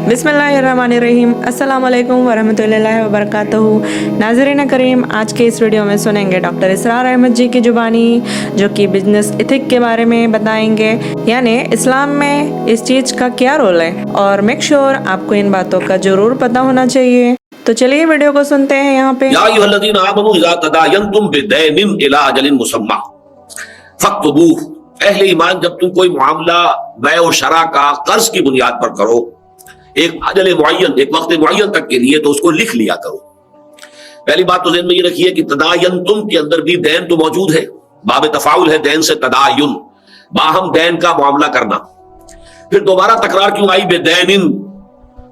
बिस्मिल्लाहिर्रहमानिर्रहीम, अस्सलाम वालेकुम वरहमतुल्लाहि वबरकातुहू। नाज़रीन करीम, आज के इस वीडियो में सुनेंगे डॉक्टर इसरार अहमद जी की ज़ुबानी, जो कि बिजनेस एथिक के बारे में बताएंगे, यानी इस्लाम में इस चीज़ का क्या रोल है, और मेक श्योर आपको इन बातों का जरूर पता होना चाहिए। तो चलिए वीडियो को सुनते हैं। यहाँ पे या अय्युहल्लज़ीना आमनू इज़ा तदायनतुम बिदैनिन इला अजलिन मुसम्मा फक्तबूह। अहले ईमान, जब तुम कोई मामला बै और शरा का कर्ज की बुनियाद पर करो, एक अजल मुअय्यन, एक वक्त मुअय्यन तक के लिए, तो उसको लिख लिया करो। पहली बात तो ज़हन में ये रखिए कि तदायनतुम के अंदर भी दैन तो मौजूद है, बाब तफाउल है दैन से तदायुन, बाहम दैन का मामला करना। फिर दोबारा तकरार क्यों आई बेदैनिन,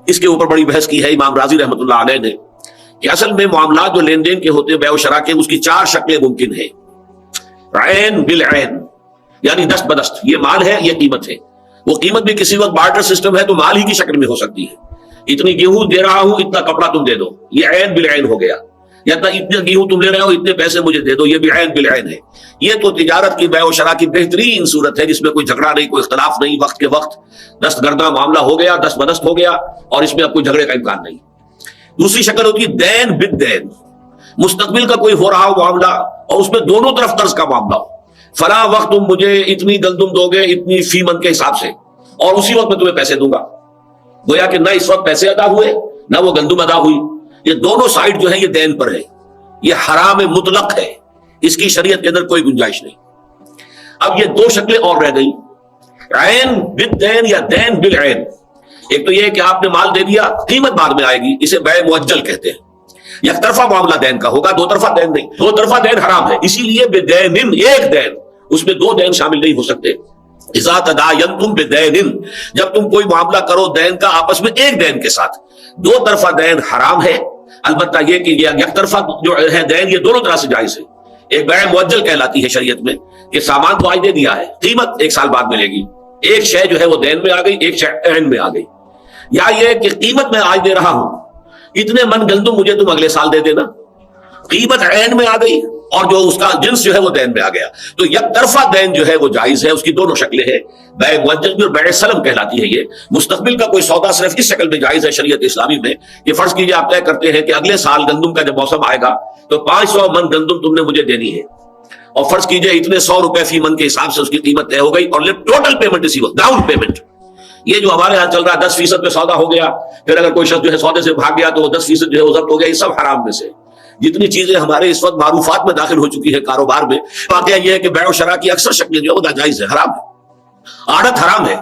इसके ऊपर बड़ी बहस की है इमाम राजी रहमतुल्लाह अलैह ने, कि असल में मामला जो लेन देन के होते हैं बै और शरा के, उसकी चार शक्लें मुमकिन है। ऐन बिल ऐन, यानी दस्त बदस्त, ये माल है, ये कीमत है। वो कीमत भी किसी वक्त बार्टर सिस्टम है तो माल ही की शक्ल में हो सकती है। इतनी गेहूं दे रहा हूं, इतना कपड़ा तुम दे दो, ये ऐन बिल ऐन हो गया। या इतने गेहूं तुम ले रहे हो, इतने पैसे मुझे दे दो, ये भी ऐन बिल ऐन है। ये तो तिजारत की बै और शरा की बेहतरीन सूरत है, जिसमें कोई झगड़ा नहीं, कोई इख्तलाफ नहीं, वक्त के वक्त दस्तगर्दा मामला हो गया, दस्त बदस्त हो गया, और इसमें अब कोई झगड़े का इम्कान नहीं। दूसरी शक्ल होती है दैन बिद दैन, मुस्तकबिल का कोई हो रहा हो मामला और उसमें दोनों तरफ कर्ज का मामला हो। फला वक्त तुम मुझे इतनी गंदुम दोगे, इतनी फी मन के हिसाब से, और उसी वक्त मैं तुम्हें पैसे दूंगा। गोया कि ना इस वक्त पैसे अदा हुए, ना वो गंदुम अदा हुई। ये दोनों साइड जो है ये दैन पर है, ये हराम मुतलक है, इसकी शरीयत के अंदर कोई गुंजाइश नहीं। अब ये दो शक्लें और रह गई, ऐन बिद दैन या दैन बिल ऐन। एक तो ये कि आपने माल दे दिया, कीमत बाद में आएगी, इसे बै मुअज्जल कहते हैं। एक तरफा मामला दैन का होगा, दो तरफा दैन नहीं। दो तरफा दैन हराम है, इसीलिए बेदैनिन, एक दैन, उसमें दो दैन शामिल नहीं हो सकते। इज़ा तदायनतुम बिदैनिन, जब तुम कोई मामला करो दैन का आपस में एक दैन के साथ, दो तरफा दैन हराम है। अलबत्ता यह कि एक तरफा जो है दैन, ये दोनों तरह से जायज है। एक बै मुअज्जल कहलाती है शरीयत में, कि सामान तो आज दे दिया है, कीमत एक साल बाद मिलेगी। एक शय जो है वो दैन में आ गई, एक शय ऐन में आ गई। या ये कि कीमत मैं आज दे रहा हूं, इतने मन गंदुम मुझे तुम अगले साल दे देना, कीमत ऐन में आ गई, और जो उसका जिन्स जो है वो दैन में आ गया। तो एक तरफा दैन जो है वो जायज है, उसकी दोनों शक्लें हैं, बै मुअज्जल और बै सलम कहलाती है। ये मुस्तकबिल का कोई सौदा सिर्फ इस शक्ल में जायज है शरीयत इस्लामी में, कि फर्ज कीजिए आप तय करते हैं कि अगले साल गंदुम का जब मौसम आएगा तो 500 मन गंदुम तुमने मुझे देनी है, और फर्ज कीजिए इतने 100 रुपए फी मन के हिसाब से उसकी कीमत तय हो गई, और टोटल पेमेंट इसी वक्त, डाउन पेमेंट। ये जो हमारे यहाँ चल रहा है 10% पे सौदा हो गया, फिर अगर कोई शख्स जो है सौदे से भाग गया तो वो 10% जो है वो जब्त हो गया, ये सब हराम में से। जितनी चीजें हमारे इस वक्त मारूफात में दाखिल हो चुकी है कारोबार में, वाकया ये है कि बै और शरा की अक्सर शक्लें जो है वो नाजायज है, हराम है। आड़त हराम है,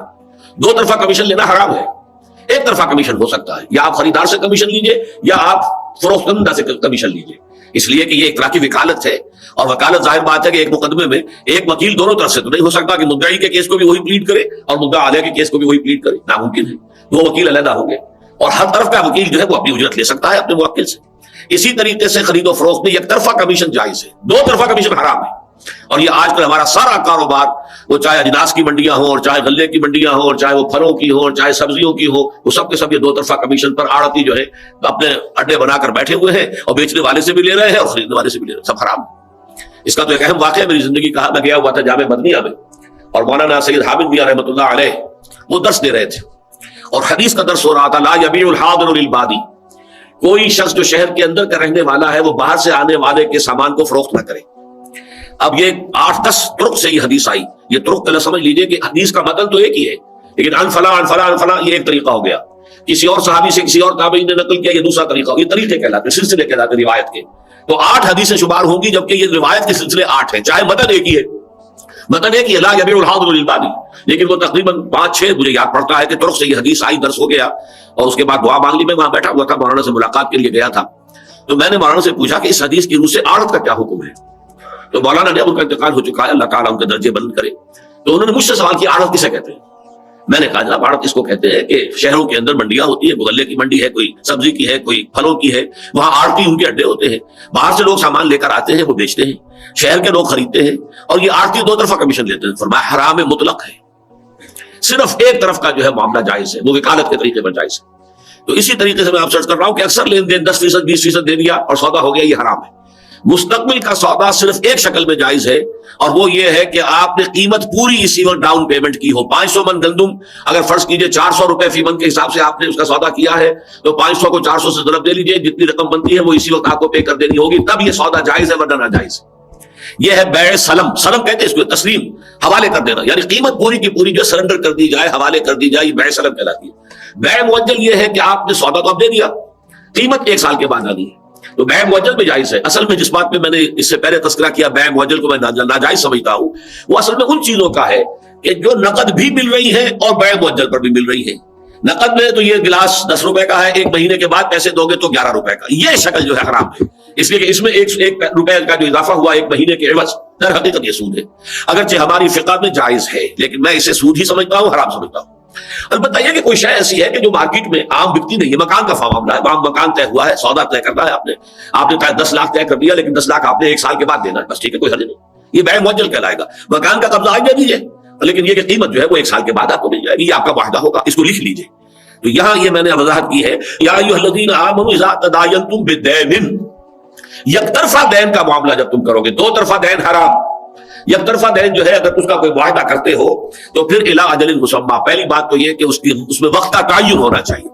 दो तरफा कमीशन लेना हराम है। एक तरफा कमीशन हो सकता है, या आप खरीदार से कमीशन लीजिए या आप फरोख्तकंदा से कमीशन लीजिए, इसलिए कि ये एक तरह की वकालत है। और वकालत जाहिर बात है कि एक मुकदमे में एक वकील दोनों तरफ से तो नहीं हो सकता कि मुद्दई के केस को भी वही प्लीड करे और मुद्दा आलिया के केस को भी वही प्लीड करे, नामुमकिन है। दो वकील अलग होंगे, और हर तरफ का वकील जो है वो अपनी उजरत ले सकता है अपने मुवक्किल से। इसी तरीके से खरीदो फरोख्त में एक तरफा कमीशन जायज है, दो तरफा कमीशन हराम है। और ये आजकल हमारा सारा कारोबार, वो चाहे अजनास की मंडियां हो, और चाहे गल्ले की मंडियां हो, और चाहे वो फलों की हो, और चाहे सब्जियों की हो, वो सब के सब ये दो तरफा कमीशन पर आड़ती जो है अपने अड्डे बनाकर बैठे हुए हैं, और बेचने वाले से भी ले रहे हैं और खरीदने वाले से भी ले रहे हैं, सब हराम है। इसका तो एक अहम वाक़या मेरी जिंदगी का, मैं गया हुआ था जामे मदनिया में, और मौलाना सैयद हामिद मियां रहमतुल्लाह अलैह वो दर्स दे रहे थे, और हदीस का दर्स हो रहा था, ला यबीउल हादिरु लिल बादी, कोई शख्स जो शहर के अंदर का रहने वाला है वो बाहर से आने वाले के सामान को फरोख्त न करे। अब ये 8-10 तुर्क से ये हदीस आई, ये तुर्क पहले समझ लीजिए कि हदीस का मतन तो एक ही है, लेकिन अनफला ये एक तरीका हो गया, किसी और सहाबी से किसी और ताबई ने नकल किया, ये दूसरा तरीका हो, ये तरीके कहलाते, सिलसिले कहलाते रिवायत के। तो 8 हदीसें शुमार होंगी, जबकि ये रिवायत के सिलसिले 8 हैं, चाहे मतन एक ही है, मतन एक ही है, ला यबीउल हादिरु लिल बादी, लेकिन वो तकरीबन 5-6 मुझे याद पड़ता है कि तुर्क से ये हदीस आई, दर्स हो गया, और उसके बाद दुआ मांग ली। मैं वहां बैठा हुआ था, मौलाना से मुलाकात के लिए गया था, तो मैंने मौलाना से पूछा कि इस हदीस की रूह से आड़त का क्या हुक्म है। तो मौलाना ने, उनका इंतकाल हो चुका है, अल्लाह ताला उनके दर्जे बुलंद करे, तो उन्होंने मुझसे सवाल किया आड़त किसे कहते हैं। मैंने कहा जनाब आड़त इसको कहते हैं कि शहरों के अंदर मंडियां होती है, गल्ले की मंडी है, कोई सब्जी की है, कोई फलों की है, वहां आड़ती उनके अड्डे होते हैं, बाहर से लोग सामान लेकर आते हैं, वो बेचते हैं, शहर के लोग खरीदते हैं, और ये आड़ती दो तरफा कमीशन लेते हैं। फरमाया हराम मुतलक है, सिर्फ एक तरफ का जो है मामला जायज है, वो वकालत के तरीके पर जायज है। तो इसी तरीके से मैं आप सर्च कर रहा हूं कि अक्सर लेन देन 10%, 20% दे दिया और सौदा हो गया, ये हराम है। मुस्तकबिल का सौदा सिर्फ एक शक्ल में जायज है, और वो ये है कि आपने कीमत पूरी इसी वक्त डाउन पेमेंट की हो। 500 मन गंदुम अगर फर्ज कीजिए 400 रुपए फी मन के हिसाब से आपने उसका सौदा किया है, तो 500 को 400 से ज़रब दे लीजिए, जितनी रकम बनती है वो इसी वक्त आपको पे कर देनी होगी, तब ये सौदा जायज है, वरना नाजायज। ये है बै सलम। सलम कहते हैं इसको, तस्लीम, हवाले कर देना, यानी कीमत पूरी की पूरी जो सरेंडर कर दी जाए, हवाले कर दी जाए, बै सलम कहलाती है। बै मुअज्जल ये है कि आपने सौदा तो अब दे दिया, कीमत 1 साल के बाद आ गई, तो बै मुअज्जल में जायज है। असल में जिस बात पे मैंने इससे पहले तस्करा किया बै मुअज्जल को मैं नाजायज समझता हूं, वो असल में उन चीजों का है कि जो नकद भी मिल रही है और बै मुअज्जल पर भी मिल रही है। नकद में तो ये गिलास 10 रुपए का है, 1 महीने के बाद पैसे दोगे तो 11 रुपए का, ये शक्ल जो है हराम है, इसलिए कि इसमें 1 रुपए का जो इजाफा हुआ 1 महीने के एवज, दर हकीकत ये सूद है। अगरचे हमारी फिक़ा में जायज है, लेकिन मैं इसे सूद ही समझता हूं, हराम समझता हूं। अलबत्ता यह कि कोई शय ऐसी है कि जो मार्केट में आम बिकती नहीं है, मकान का मामला है, मकान तय हुआ है, सौदा तय करना है आपने 10 लाख तय कर दिया, लेकिन 10 लाख आपने 1 साल के बाद देना है, बस ठीक है, कोई हर्ज नहीं, ये बै मुअज्जल कहलाएगा। मकान का कब्जा आज दे दीजिए, लेकिन ये कि कीमत जो है वो 1 साल के बाद आपको मिल जाएगी, ये आपका वाहदा होगा, इसको लिख लीजिए। तो यहां ये मैंने वजाहत की है, या अय्युहल्लज़ीना आमनू इज़ा तदायनतुम बिदैनिन, यकतरफा दैन का मामला जब तुम करोगे, 2 तरफा दैन हराम। एक तरफा दैन जो है अगर उसका कोई वायदा करते हो तो फिर इला अजलिन मुसम्मा, पहली बात तो यह कि उसमें वक्त का तायुन होना चाहिए,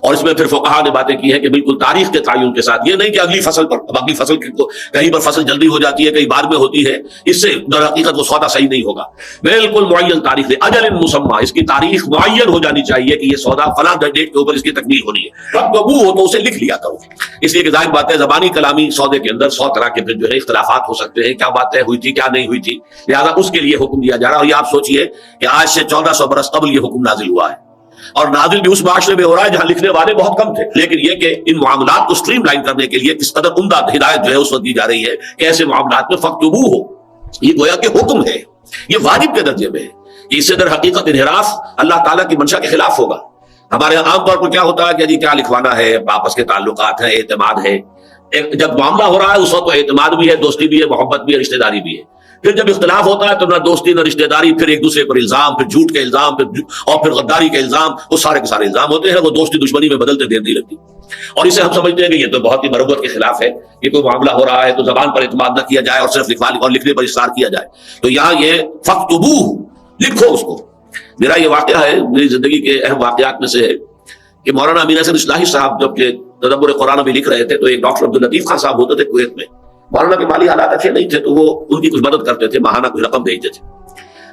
और इसमें फिर फुक़हा ने बातें की है कि बिल्कुल तारीख के तायुन के साथ, ये नहीं कि अगली फसल पर, अब अगली फसल कहीं पर फसल जल्दी हो जाती है, कहीं बाद में होती है, इससे दर हकीकत वो सौदा सही नहीं होगा। बिल्कुल मुअय्यन तारीख दे, अजलिन मुसम्मा, इसकी तारीख मुअय्यन हो जानी चाहिए कि ये सौदा फलां डेट के ऊपर इसकी तकमील होनी है, तब कबू हो तो उसे लिख लिया करो। इसलिए कि जाहिर बात है ज़बानी कलामी सौदे के अंदर 100 तरह के फिर जो है इख्तिलाफात हो सकते हैं, क्या बात तय हुई थी, क्या नहीं हुई थी, लिहाजा उसके लिए हुक्म दिया जा रहा है। और ये आप सोचिए कि आज से 1400 बरस कबल ये हुक्म नाजिल हुआ है, और नाजिल भी उस माशरे में हो रहा है जहां लिखने वाले बहुत कम थे, लेकिन यह कि इन मामलात को स्ट्रीमलाइन करने के लिए किस कदर उम्दा हिदायत जो है उस वक्त दी जा रही है कि ऐसे मामलात में फक्तुबू हो, ये गोया कि हुक्म है, ये वाजिब के दर्जे में है, इससे दर हकीकत इन्हिराफ अल्लाह ताला की मंशा के खिलाफ होगा। हमारे यहाँ आमतौर पर क्या होता है कि जी क्या लिखवाना है, आपस के ताल्लुकात हैं, एतमाद है, जब मामला हो रहा है उस वक्त तो एतमाद भी है, दोस्ती भी है, मोहब्बत भी है, रिश्तेदारी भी है। फिर जब इख्तिलाफ होता है तो ना दोस्ती ना रिश्तेदारी, फिर एक दूसरे पर इल्जाम, फिर झूठ के इल्जाम, फिर गद्दारी के इल्जाम, वो सारे के सारे इल्जाम होते हैं, वो दोस्ती दुश्मनी में बदलते देर नहीं लगती। और इसे हम समझते हैं कि ये तो बहुत ही मरबत के खिलाफ है कि कोई मामला हो रहा है तो जबान पर इत्मीनान न किया जाए और सिर्फ लिखने पर इस्रार किया जाए। तो यहाँ ये फक्तुबू, लिखो उसको। मेरा ये वाकया है, मेरी जिंदगी के अहम वाकयात में से है कि मौलाना अमीन हसन इस्लाही साहब जबकि तदब्बुर कुरान में लिख रहे थे, तो एक डॉक्टर अब्दुल लतीफ खान साहब होते थे कुवैत में, मौलाना के माली हालात अच्छे नहीं थे, तो वो उनकी कुछ मदद करते थे, माहाना कुछ रकम भेजते थे।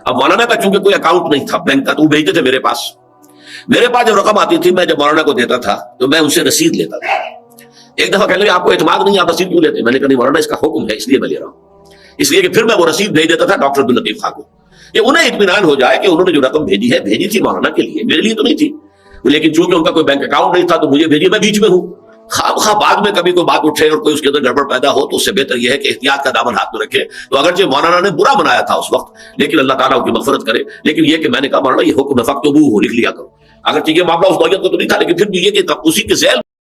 अब मौलाना का चूंकि कोई अकाउंट नहीं था बैंक का, तो वो भेजते थे मेरे पास जब रकम आती थी, मैं जब मौलाना को देता था तो मैं उनसे रसीद लेता था। एक दफा कहने लगे आपको एतमाद नहीं, आप रसीद क्यों लेते? मैंने कहा नहीं मौलाना, इसका हुक्म है इसलिए मैं ले रहा हूँ। इसलिए कि फिर मैं वो रसीद भेज देता था डॉक्टर अब्दुल लतीफ खान को, कि उन्हें इत्मीनान हो जाए कि उन्होंने जो रकम भेजी थी मौलाना के लिए, मेरे लिए तो नहीं थी, लेकिन चूंकि उनका कोई बैंक अकाउंट नहीं था तो मुझे भेजिए, मैं बीच में हूँ, खामखा बाद में कभी कोई बात उठे और कोई उसके अंदर गड़बड़ पैदा हो तो उससे बेहतर यह है कि एहतियात का दामन हाथ में रखे। तो अगरचे मौलाना ने बुरा बनाया था उस वक्त, लेकिन अल्लाह ताला उनकी मग़फ़िरत करे, लेकिन यह कि मैंने कहा मौलाना ये हुक्म फक्तुबू हो, लिख लिया करो। अगरचे ये मामला उस नौयत को तो नहीं था, लेकिन फिर भी ये कि उसी के ज़ैल